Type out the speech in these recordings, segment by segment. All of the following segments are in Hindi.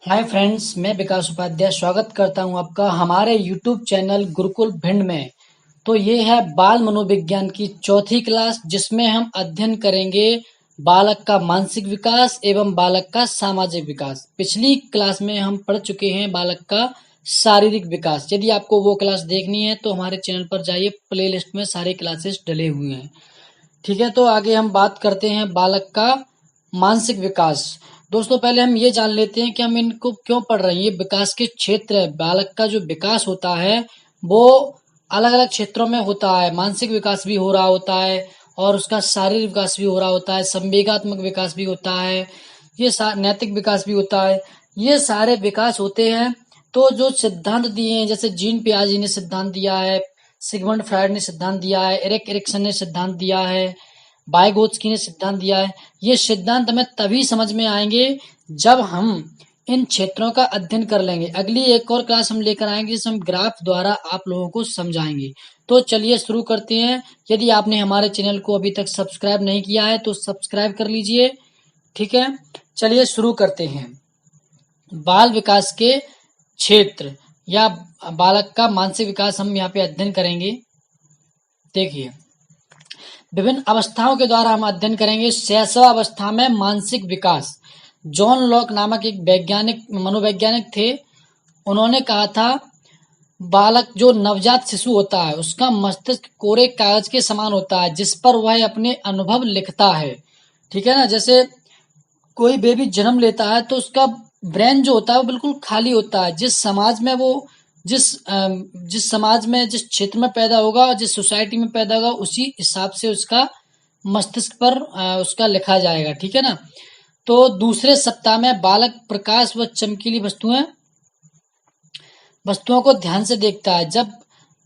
हाय फ्रेंड्स, मैं विकास उपाध्याय स्वागत करता हूं आपका हमारे यूट्यूब चैनल गुरुकुल भिंड में। तो ये है बाल मनोविज्ञान की चौथी क्लास, जिसमें हम अध्ययन करेंगे बालक का मानसिक विकास एवं बालक का सामाजिक विकास। पिछली क्लास में हम पढ़ चुके हैं बालक का शारीरिक विकास। यदि आपको वो क्लास देखनी है तो हमारे चैनल पर जाइए, प्लेलिस्ट में सारी क्लासेस डले हुए हैं। ठीक है, तो आगे हम बात करते हैं बालक का मानसिक विकास। दोस्तों, पहले हम ये जान लेते हैं कि हम इनको क्यों पढ़ रहे हैं। ये विकास के क्षेत्र है। बालक का जो विकास होता है वो अलग अलग क्षेत्रों में होता है। मानसिक विकास भी हो रहा होता है और उसका शारीरिक विकास भी हो रहा होता है, संवेगात्मक विकास भी होता है, ये नैतिक विकास भी होता है। ये सारे विकास होते हैं। तो जो सिद्धांत दिए हैं, जैसे जीन पियाजे ने सिद्धांत दिया है, सिगमंड फ्रायड ने सिद्धांत दिया है, एरिक एरिक्सन ने सिद्धांत दिया है, वाइगोत्स्की ने सिद्धांत दिया है। ये सिद्धांत हमें तभी समझ में आएंगे जब हम इन क्षेत्रों का अध्ययन कर लेंगे। अगली एक और क्लास हम लेकर आएंगे जिसमें हम ग्राफ द्वारा आप लोगों को समझाएंगे। तो चलिए शुरू करते हैं। यदि आपने हमारे चैनल को अभी तक सब्सक्राइब नहीं किया है तो सब्सक्राइब कर लीजिए। ठीक है, चलिए शुरू करते हैं। बाल विकास के क्षेत्र या बालक का मानसिक विकास हम यहाँ पे अध्ययन करेंगे। देखिए, विभिन्न अवस्थाओं के द्वारा हम अध्ययन करेंगे। शैशवावस्था में मानसिक विकास। जॉन लॉक नामक एक वैज्ञानिक मनोवैज्ञानिक थे। उन्होंने कहा था बालक जो नवजात शिशु होता है उसका मस्तिष्क कोरे कागज के समान होता है, जिस पर वह अपने अनुभव लिखता है। ठीक है ना। जैसे कोई बेबी जन्म लेता है तो उसका ब्रेन जो होता है वो बिल्कुल खाली होता है। जिस समाज में जिस क्षेत्र में पैदा होगा, जिस सोसाइटी में पैदा होगा, उसी हिसाब से उसका मस्तिष्क पर उसका लिखा जाएगा। ठीक है ना। तो दूसरे सप्ताह में बालक प्रकाश व चमकीली वस्तुओं को ध्यान से देखता है। जब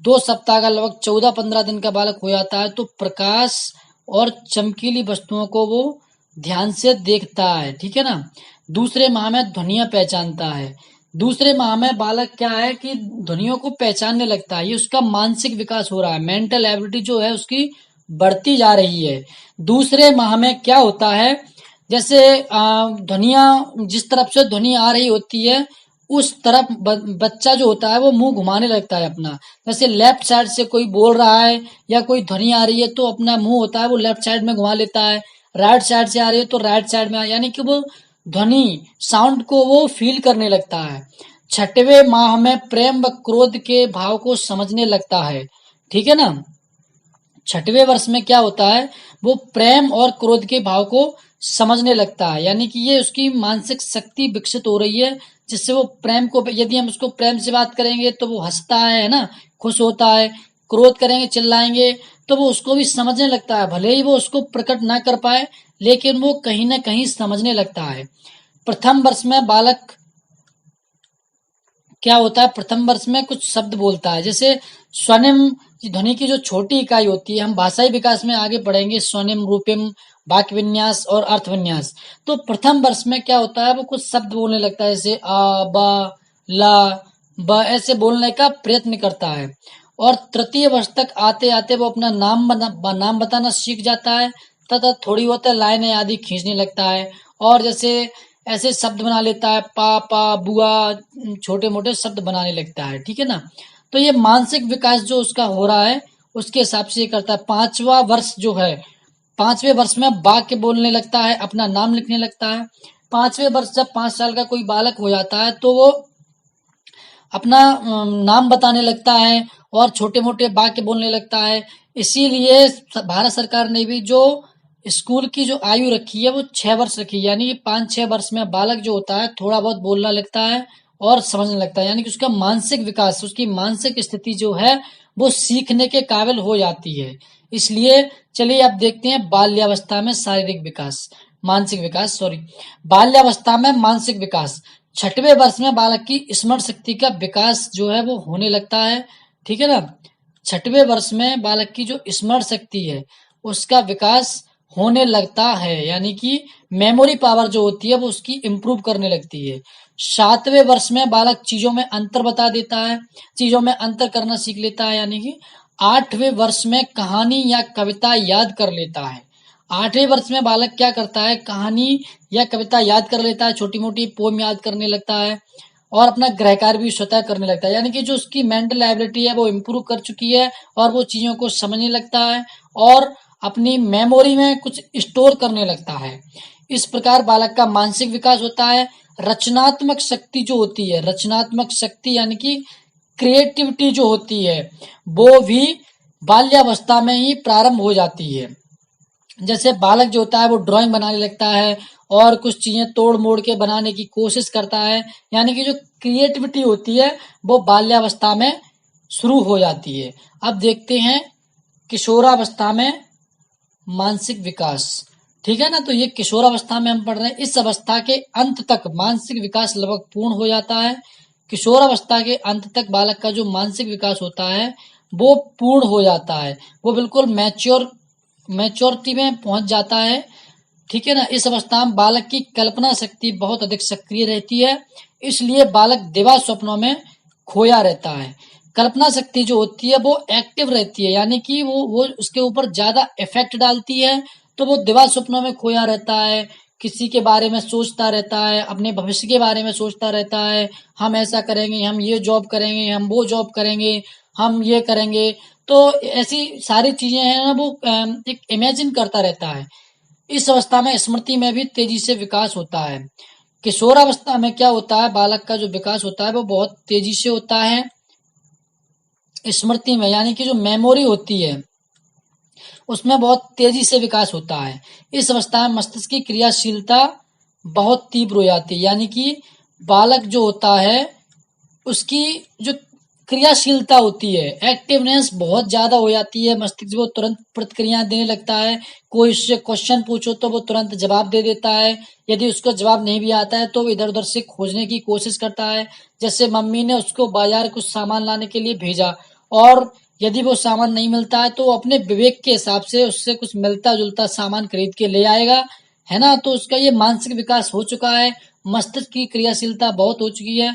2 सप्ताह का लगभग 14-15 दिन का बालक हो जाता है तो प्रकाश और चमकीली वस्तुओं को वो ध्यान से देखता है। ठीक है ना। दूसरे माह में ध्वनियां पहचानता है। दूसरे माह में बालक क्या है कि ध्वनियों को पहचानने लगता है। ये उसका मानसिक विकास हो रहा है। मेंटल एबिलिटी जो है उसकी बढ़ती जा रही है। दूसरे माह में क्या होता है, जैसे ध्वनियां जिस तरफ से ध्वनि आ रही होती है उस तरफ बच्चा जो होता है वो मुंह घुमाने लगता है अपना। जैसे लेफ्ट साइड से कोई बोल रहा है या कोई ध्वनि आ रही है तो अपना मुंह होता है वो लेफ्ट साइड में घुमा लेता है। राइट साइड से आ रही है तो राइट साइड में, यानी कि वो ध्वनि साउंड को वो फील करने लगता है। 6वें माह में प्रेम व क्रोध के भाव को समझने लगता है। ठीक है ना। 6वें वर्ष में क्या होता है, वो प्रेम और क्रोध के भाव को समझने लगता है। यानी कि ये उसकी मानसिक शक्ति विकसित हो रही है, जिससे वो प्रेम को, यदि हम उसको प्रेम से बात करेंगे तो वो हंसता है ना, खुश होता है। क्रोध करेंगे, चिल्लाएंगे, तो वो उसको भी समझने लगता है। भले ही वो उसको प्रकट ना कर पाए लेकिन वो कहीं ना कहीं समझने लगता है। प्रथम वर्ष में बालक क्या होता है, प्रथम वर्ष में कुछ शब्द बोलता है। जैसे स्वनिम ध्वनि की जो छोटी इकाई होती है, हम भाषाई विकास में आगे पढ़ेंगे स्वनिम, रूपिम, वाक्य विन्यास और अर्थ विन्यास। तो प्रथम वर्ष में क्या होता है, वो कुछ शब्द बोलने लगता है, जैसे आ, बा, ला, ब, ऐसे बोलने का प्रयत्न करता है। और तृतीय वर्ष तक आते आते वो अपना नाम बताना सीख जाता है तथा थोड़ी बहुत लाइनें आदि खींचने लगता है। और जैसे ऐसे शब्द बना लेता है, पापा, बुआ, छोटे मोटे शब्द बनाने लगता है। ठीक है ना। तो ये मानसिक विकास जो उसका हो रहा है उसके हिसाब से ये करता है। 5वां वर्ष जो है, 5वें वर्ष में वाक्य बोलने लगता है, अपना नाम लिखने लगता है। 5वें वर्ष जब 5 साल का कोई बालक हो जाता है तो वो अपना नाम बताने लगता है और छोटे मोटे वाक्य बोलने लगता है। इसीलिए भारत सरकार ने भी जो स्कूल की जो आयु रखी है वो 6 वर्ष रखी है। यानी कि 5-6 वर्ष में बालक जो होता है थोड़ा बहुत बोलना लगता है और समझने लगता है। यानी कि उसका मानसिक विकास, उसकी मानसिक स्थिति जो है वो सीखने के काबिल हो जाती है। इसलिए चलिए अब देखते हैं बाल्यावस्था में शारीरिक विकास, मानसिक विकास, सॉरी, बाल्यावस्था में मानसिक विकास। 6वें वर्ष में बालक की स्मरण शक्ति का विकास जो है वो होने लगता है। ठीक है ना। 6वें वर्ष में बालक की जो स्मरण शक्ति है उसका विकास होने लगता है। यानी कि मेमोरी पावर जो होती है वो उसकी इम्प्रूव करने लगती है। 7वें वर्ष में बालक चीजों में अंतर बता देता है, चीजों में अंतर करना सीख लेता है। यानी कि 8वें वर्ष में कहानी या कविता याद कर लेता है। 8वें वर्ष में बालक क्या करता है, कहानी या कविता याद कर लेता है, छोटी मोटी पोम याद करने लगता है और अपना गृह कार्य भी स्वतः करने लगता है। यानी कि जो उसकी मेंटल एबिलिटी है वो इम्प्रूव कर चुकी है और वो चीज़ों को समझने लगता है और अपनी मेमोरी में कुछ स्टोर करने लगता है। इस प्रकार बालक का मानसिक विकास होता है। रचनात्मक शक्ति जो होती है, रचनात्मक शक्ति यानी कि क्रिएटिविटी जो होती है वो भी बाल्यावस्था में ही प्रारंभ हो जाती है। जैसे बालक जो होता है वो ड्राइंग बनाने लगता है और कुछ चीजें तोड़ मोड़ के बनाने की कोशिश करता है। यानी कि जो क्रिएटिविटी होती है वो बाल्यावस्था में शुरू हो जाती है। अब देखते हैं किशोरावस्था में मानसिक विकास। ठीक है ना, तो ये किशोरावस्था में हम पढ़ रहे हैं। इस अवस्था के अंत तक मानसिक विकास लगभग पूर्ण हो जाता है। किशोरावस्था के अंत तक बालक का जो मानसिक विकास होता है वो पूर्ण हो जाता है, वो बिल्कुल मैच्योरिटी में पहुंच जाता है। ठीक है ना, इस अवस्था में बालक की कल्पना शक्ति बहुत अधिक सक्रिय रहती है, इसलिए बालक दिवा स्वप्नों में खोया रहता है। कल्पना शक्ति जो होती है वो एक्टिव रहती है, यानी कि वो उसके ऊपर ज्यादा इफेक्ट डालती है, तो वो दिवा स्वप्नों में खोया रहता है, किसी के बारे में सोचता रहता है, अपने भविष्य के बारे में सोचता रहता है। हम ऐसा करेंगे, हम ये जॉब करेंगे, हम वो जॉब करेंगे, हम ये करेंगे। तो ऐसी सारी चीजें हैं ना, वो एक इमेजिन करता रहता है। इस अवस्था में स्मृति में भी तेजी से विकास होता है। किशोरावस्था में क्या होता है, बालक का जो विकास होता है वो बहुत तेजी से होता है स्मृति में, यानी कि जो मेमोरी होती है उसमें बहुत तेजी से विकास होता है। इस अवस्था में मस्तिष्क की क्रियाशीलता बहुत तीव्र हो जाती है, यानी कि बालक जो होता है उसकी जो क्रियाशीलता होती है, एक्टिवनेस बहुत ज्यादा हो जाती है। मस्तिष्क वो तुरंत प्रतिक्रिया देने लगता है। कोई उससे क्वेश्चन पूछो तो वो तुरंत जवाब दे देता है। यदि उसको जवाब नहीं भी आता है तो वो इधर उधर से खोजने की कोशिश करता है। जैसे मम्मी ने उसको बाजार कुछ सामान लाने के लिए भेजा और यदि वो सामान नहीं मिलता है तो वो अपने विवेक के हिसाब से उससे कुछ मिलता जुलता सामान खरीद के ले आएगा, है ना। तो उसका ये मानसिक विकास हो चुका है, मस्तिष्क की क्रियाशीलता बहुत हो चुकी है।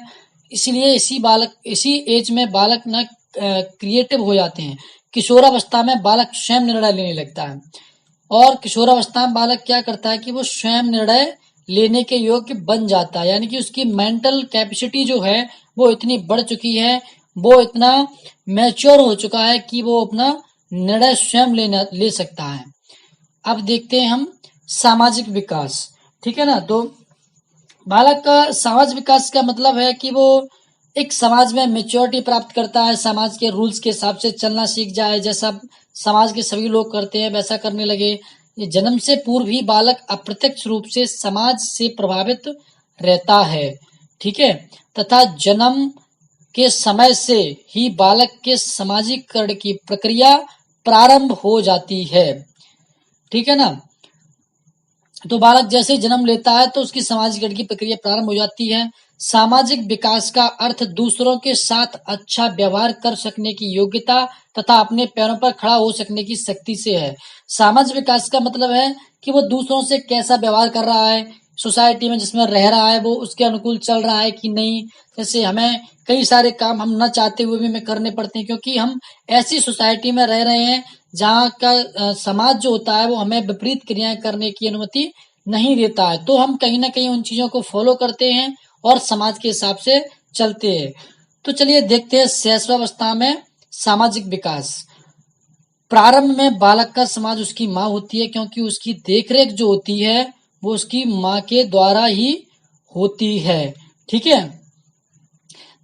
इसलिए इसी एज में बालक ना क्रिएटिव हो जाते हैं। किशोरावस्था में बालक स्वयं निर्णय लेने लगता है और किशोरावस्था में बालक क्या करता है कि वो स्वयं निर्णय लेने के योग्य बन जाता है, यानी कि उसकी मेंटल कैपेसिटी जो है वो इतनी बढ़ चुकी है, वो इतना मैच्योर हो चुका है कि वो अपना निर्णय स्वयं ले सकता है। अब देखते हैं हम सामाजिक विकास। ठीक है ना, तो बालक का समाज विकास का मतलब है कि वो एक समाज में मेच्योरिटी प्राप्त करता है, समाज के रूल्स के हिसाब से चलना सीख जाए, जैसा समाज के सभी लोग करते हैं वैसा करने लगे। ये जन्म से पूर्व ही बालक अप्रत्यक्ष रूप से समाज से प्रभावित रहता है। ठीक है, तथा जन्म के समय से ही बालक के सामाजिकरण की प्रक्रिया प्रारंभ हो जाती है। ठीक है ना, तो बालक जैसे ही जन्म लेता है तो उसकी सामाजिकरण की प्रक्रिया प्रारंभ हो जाती है। सामाजिक विकास का अर्थ दूसरों के साथ अच्छा व्यवहार कर सकने की योग्यता तथा अपने पैरों पर खड़ा हो सकने की शक्ति से है। सामाजिक विकास का मतलब है कि वो दूसरों से कैसा व्यवहार कर रहा है, सोसाइटी में जिसमें रह रहा है वो उसके अनुकूल चल रहा है कि नहीं। जैसे हमें कई सारे काम हम न चाहते हुए भी हमें करने पड़ते हैं, क्योंकि हम ऐसी सोसाइटी में रह रहे हैं जहाँ का समाज जो होता है वो हमें विपरीत क्रियाएं करने की अनुमति नहीं देता है। तो हम कहीं ना कहीं उन चीजों को फॉलो करते हैं और समाज के हिसाब से चलते हैं। तो चलिए देखते हैं शैशवावस्था में सामाजिक विकास। प्रारंभ में बालक का समाज उसकी माँ होती है, क्योंकि उसकी देखरेख जो होती है वो उसकी माँ के द्वारा ही होती है। ठीक है,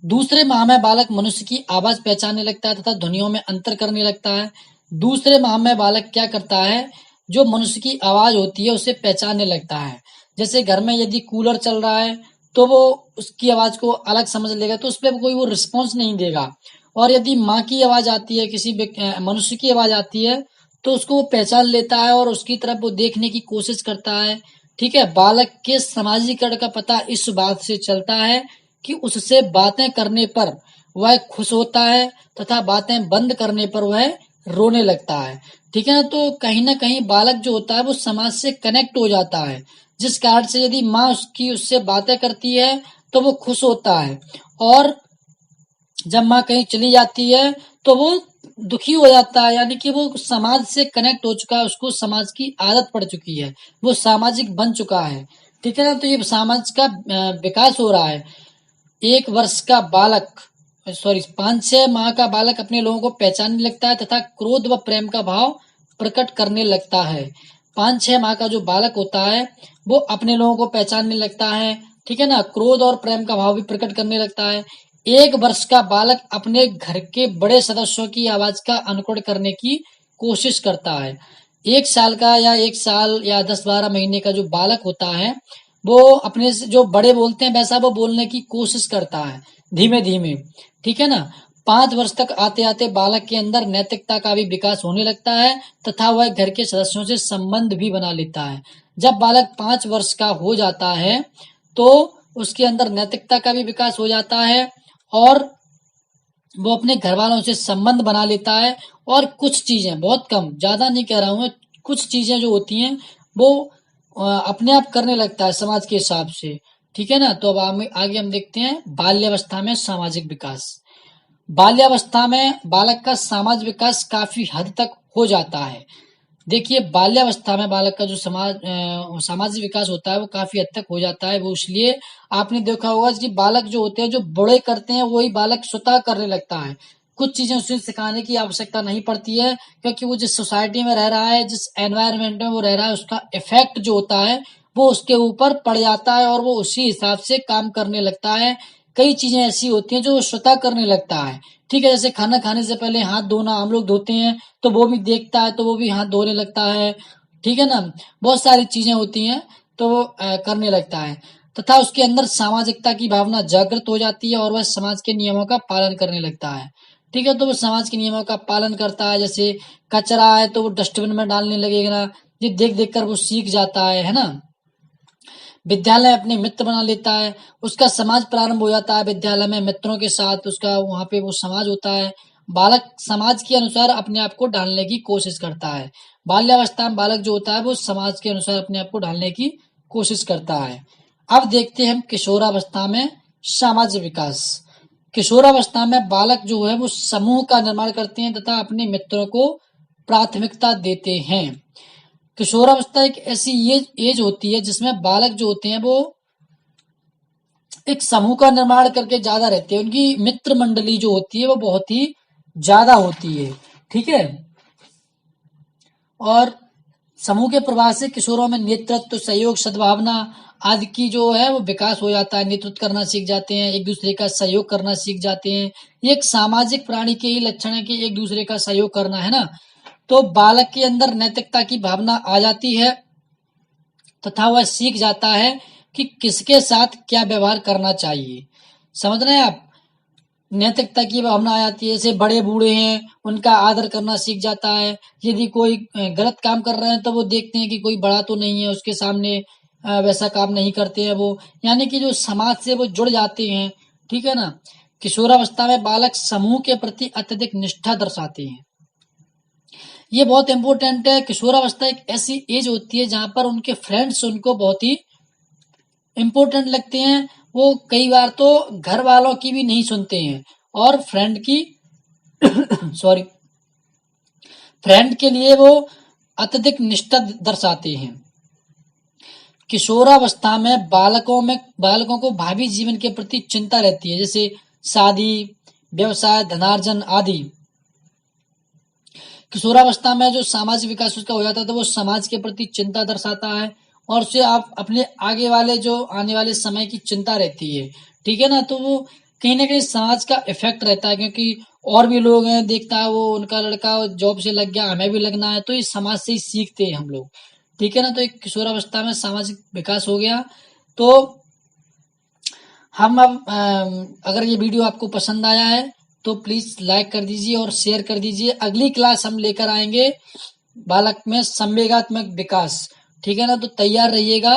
दूसरे माह में बालक मनुष्य की आवाज पहचानने लगता है तथा ध्वनियों में अंतर करने लगता है। दूसरे माह में बालक क्या करता है, जो मनुष्य की आवाज होती है उसे पहचानने लगता है। जैसे घर में यदि कूलर चल रहा है तो वो उसकी आवाज को अलग समझ लेगा, तो उस पर कोई वो रिस्पॉन्स नहीं देगा। और यदि माँ की आवाज आती है, किसी मनुष्य की आवाज आती है तो उसको वो पहचान लेता है और उसकी तरफ वो देखने की कोशिश करता है। ठीक है, बालक के सामाजिकरण का पता इस बात से चलता है कि उससे बातें करने पर वह खुश होता है तथा बातें बंद करने पर वह रोने लगता है। ठीक है ना, तो कहीं ना कहीं बालक जो होता है वो समाज से कनेक्ट हो जाता है, जिस कारण से यदि माँ उसकी उससे बातें करती है तो वो खुश होता है, और जब माँ कहीं चली जाती है तो वो दुखी हो जाता है, यानी कि वो समाज से कनेक्ट हो चुका है, उसको समाज की आदत पड़ चुकी है, वो सामाजिक बन चुका है। ठीक है ना, तो ये समाज का विकास हो रहा है। 1 वर्ष का बालक, सॉरी 5-6 माह का बालक अपने लोगों को पहचानने लगता है तथा क्रोध व प्रेम का भाव प्रकट करने लगता है। 5-6 माह का जो बालक होता है वो अपने लोगों को पहचानने लगता है, ठीक है ना, क्रोध और प्रेम का भाव भी प्रकट करने लगता है। 1 वर्ष का बालक अपने घर के बड़े सदस्यों की आवाज का अनुकरण करने की कोशिश करता है। 1 साल का या 1 साल या 10-12 महीने का जो बालक होता है वो अपने से जो बड़े बोलते हैं वैसा वो बोलने की कोशिश करता है, धीमे धीमे। ठीक है ना, 5 वर्ष तक आते आते बालक के अंदर नैतिकता का भी विकास होने लगता है तथा वह घर के सदस्यों से संबंध भी बना लेता है। जब बालक 5 वर्ष का हो जाता है तो उसके अंदर नैतिकता का भी विकास हो जाता है और वो अपने घर वालों से संबंध बना लेता है। और कुछ चीजें, बहुत कम, ज्यादा नहीं कह रहा हूं मैं, कुछ चीजें जो होती हैं वो अपने आप करने लगता है समाज के हिसाब से। ठीक है ना, तो अब आगे हम देखते हैं बाल्यावस्था में सामाजिक विकास। बाल्यावस्था में बालक का सामाजिक विकास काफी हद तक हो जाता है। देखिए, बाल्यावस्था में बालक का जो सामाजिक विकास होता है वो काफी हद तक हो जाता है। वो इसलिए आपने देखा होगा कि बालक जो होते हैं, जो बड़े करते हैं वही बालक स्वतः करने लगता है। कुछ चीजें उसे सिखाने की आवश्यकता नहीं पड़ती है, क्योंकि वो जिस सोसाइटी में रह रहा है, जिस एनवायरनमेंट में वो रह रहा है, उसका इफेक्ट जो होता है वो उसके ऊपर पड़ जाता है और वो उसी हिसाब से काम करने लगता है। कई चीजें ऐसी होती हैं जो वो स्वतः करने लगता है। ठीक है, जैसे खाना खाने से पहले हाथ धोना हम लोग धोते हैं, तो वो भी देखता है तो वो भी हाथ धोने लगता है। ठीक है ना, बहुत सारी चीजें होती हैं तो वो करने लगता है तथा उसके अंदर सामाजिकता की भावना जागृत हो जाती है और वह समाज के नियमों का पालन करने लगता है। ठीक है, तो वो समाज के नियमों का पालन करता है। जैसे कचरा है तो वो डस्टबिन में डालने लगेगा, ये देख देख कर वो सीख जाता है ना। विद्यालय अपने मित्र बना लेता है, उसका समाज प्रारंभ हो जाता है विद्यालय में मित्रों के साथ, उसका वहां पे वो समाज होता है। बालक समाज के अनुसार अपने आप को ढालने की कोशिश करता है। बाल्यावस्था में बालक जो होता है वो समाज के अनुसार अपने आप को ढालने की कोशिश करता है। अब देखते हैं हम किशोरावस्था में सामाजिक विकास। किशोरावस्था में बालक जो है वो समूह का निर्माण करते हैं तथा अपने मित्रों को प्राथमिकता देते हैं। किशोरावस्था एक ऐसी एज होती है जिसमें बालक जो होते हैं वो एक समूह का निर्माण करके ज्यादा रहते हैं, उनकी मित्र मंडली जो होती है वो बहुत ही ज्यादा होती है। ठीक है, और समूह के प्रभाव से किशोरों में नेतृत्व, सहयोग, सद्भावना आदि की जो है वो विकास हो जाता है। नेतृत्व करना सीख जाते हैं, एक दूसरे का सहयोग करना सीख जाते हैं। ये एक सामाजिक प्राणी के ही लक्षण है कि एक दूसरे का सहयोग करना, है ना। तो बालक के अंदर नैतिकता की भावना आ जाती है तथा वह सीख जाता है कि किसके साथ क्या व्यवहार करना चाहिए। समझ रहे हैं आप, नैतिकता की भावना आ जाती है। जैसे बड़े बूढ़े हैं उनका आदर करना सीख जाता है। यदि कोई गलत काम कर रहे हैं तो वो देखते हैं कि कोई बड़ा तो नहीं है, उसके सामने वैसा काम नहीं करते हैं वो, यानी कि जो समाज से वो जुड़ जाते हैं। ठीक है ना, किशोरावस्था में बालक समूह के प्रति अत्यधिक निष्ठा दर्शाते हैं। ये बहुत इंपॉर्टेंट है। किशोरावस्था एक ऐसी एज होती है जहां पर उनके फ्रेंड्स उनको बहुत ही इम्पोर्टेंट लगते हैं। वो कई बार तो घर वालों की भी नहीं सुनते हैं और फ्रेंड की सॉरी फ्रेंड के लिए वो अत्यधिक निष्ठा दर्शाते हैं। किशोरावस्था में बालकों को भावी जीवन के प्रति चिंता रहती है, जैसे शादी, व्यवसाय, धनार्जन आदि। किशोरावस्था में जो सामाजिक विकास उसका हो जाता है तो वो समाज के प्रति चिंता दर्शाता है और उसे आप अपने आगे वाले जो आने वाले समय की चिंता रहती है। ठीक है ना, तो वो कहीं ना कहीं समाज का इफेक्ट रहता है, क्योंकि और भी लोग हैं, देखता है वो उनका लड़का जॉब से लग गया, हमें भी लगना है, तो ये समाज से ही सीखते हैं हम लोग। ठीक है ना, तो एक किशोरावस्था में सामाजिक विकास हो गया। तो हम अब अगर ये वीडियो आपको पसंद आया है तो प्लीज लाइक कर दीजिए और शेयर कर दीजिए। अगली क्लास हम लेकर आएंगे बालक में संवेगात्मक विकास। ठीक है ना, तो तैयार रहिएगा।